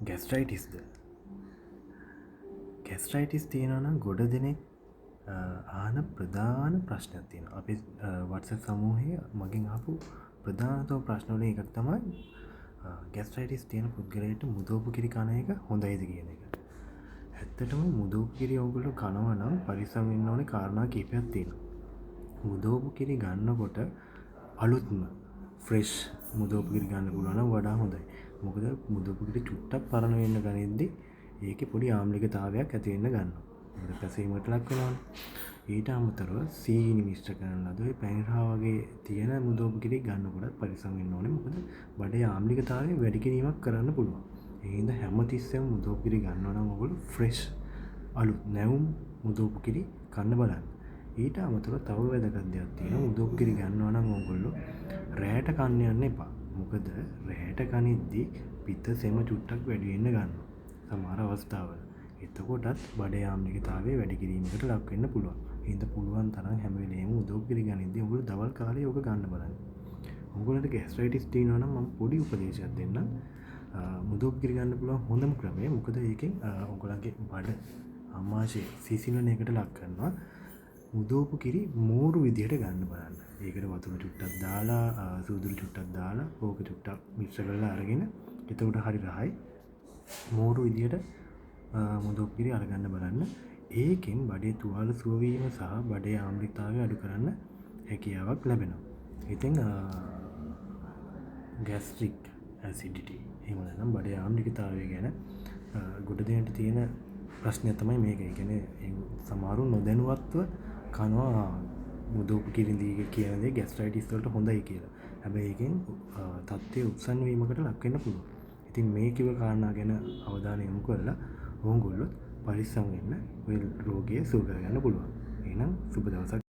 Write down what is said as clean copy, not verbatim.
ගැස්ට්‍රයිටිස්ද gastritis තියෙනවා නම් ගොඩ දෙනෙක් ආන ප්‍රධාන ප්‍රශ්නයක් තියෙනවා. අපි WhatsApp සමූහයේ මගෙන් ආපු ප්‍රධානතම ප්‍රශ්න වලින් එකක් තමයි ගැස්ට්‍රයිටිස් තියෙන පුද්ගලයාට මුදෝපු කිරි කන එක හොඳයිද කියන එක. ඇත්තටම මුදෝපු කිරි ඔයගොල්ලෝ කනවා නම් පරිස්සම් වෙන්න ඕනේ කාරණා කිහිපයක් තියෙනවා. මුදෝපු කිරි ගන්නකොට අලුත්ම ෆ්‍රෙෂ් මුදෝපු කිරි ගන්න පුළුවන් නම් වඩා හොඳයි. මොකද මුදෝපු කිරි චුට්ටක් පරණ වෙන්න ගනිද්දි ඒකේ පොඩි ආම්ලිකතාවයක් ඇති වෙන්න ගන්නවා. මොකද පැසීමට ලක් වෙනවනේ. ඊට අමතරව සීනි මිශ්‍ර කරන ලද ඔය පැණිරහ වගේ තියෙන මුදෝපු කිරි ගන්නකොට පරිස්සම් වෙන්න ඕනේ. මොකද බඩේ ආම්ලිකතාවය වැඩි කිරීමක් කරන්න පුළුවන්. ඒ හින්දා හැමතිස්සෙම මුදෝපු කිරි ගන්නවා නම් ඔයගොල්ලෝ ෆ්‍රෙෂ් අලුත් නැවුම් මුදෝපු කිරි කන්න බලන්න. ඊට අමතරව තව වැදගත් දෙයක් තියෙනවා. මුදෝපු කිරි ගන්නවා නම් ඔයගොල්ලෝ රැයට කන්න යන්න එපා. මොකද රැයට කනිද්දි පිත්ත සෙම චුට්ටක් වැඩි වෙන්න ගන්නවා. සමහර අවස්ථාවල. එතකොටත් බඩේ ආම්ලිකතාවය වැඩි කිරීමකට ලක් වෙන්න පුළුවන්. ඒ හින්දා පුළුවන් තරම් හැම වෙලේම මුදෝපු කිරි ගනිද්දි ඔයගොල්ලෝ දවල් කාලේ යෝග ගන්න බලන්න. ඔයගොල්ලන්ට ගැස්ට්‍රයිටිස් තියෙනවා නම් මම පොඩි උපදේශයක් දෙන්නම්. මුදෝපු කිරි ගන්න පුළුවන් හොඳම ක්‍රමය. මොකද ඒකෙන් ඔයගොල්ලන්ගේ බඩ ආමාශය සිසිලන එකට ලක් කරනවා. මුදෝපු කිරි මෝරු විදිහට ගන්න බලන්න. ඒකට වතුර චුට්ටක් දාලා සූදුරු චුට්ටක් දාලා ඕක චුට්ටක් මික්ස් කරලා අරගෙන එතකොට හරි රහයි මෝරු විදිහට මුදෝපු කිරි අරගන්න බලන්න. ඒකෙන් බඩේ තුවාල සුව වීම සහ බඩේ ආම්ලිකතාවය අඩු කරන්න හැකියාවක් ලැබෙනවා. ඉතින් ගැස්ට්‍රික් ඇසිඩිටි එහෙම නැත්නම් බඩේ ආම්ලිකතාවය ගැන ගොඩ දෙනෙක්ට තියෙන ප්‍රශ්නය තමයි මේක. ඒ කියන්නේ සමහරු නොදැනුවත්ව කනවා මුදෝපු කිරි කියන දේ ගැස්ට්‍රයිටිස් වලට හොඳයි කියලා. හැබැයි ඒකෙන් තත්ත්වයේ උත්සන්න වීමකට ලක් වෙන්න පුළුවන්. ඉතින් මේ කිව කාරණා ගැන අවධානය යොමු කරලා ඕගොල්ලෝ පරිස්සම් වෙන්න ඔය රෝගය සුව කරගන්න පුළුවන්. එහෙනම් සුබ දවසක්.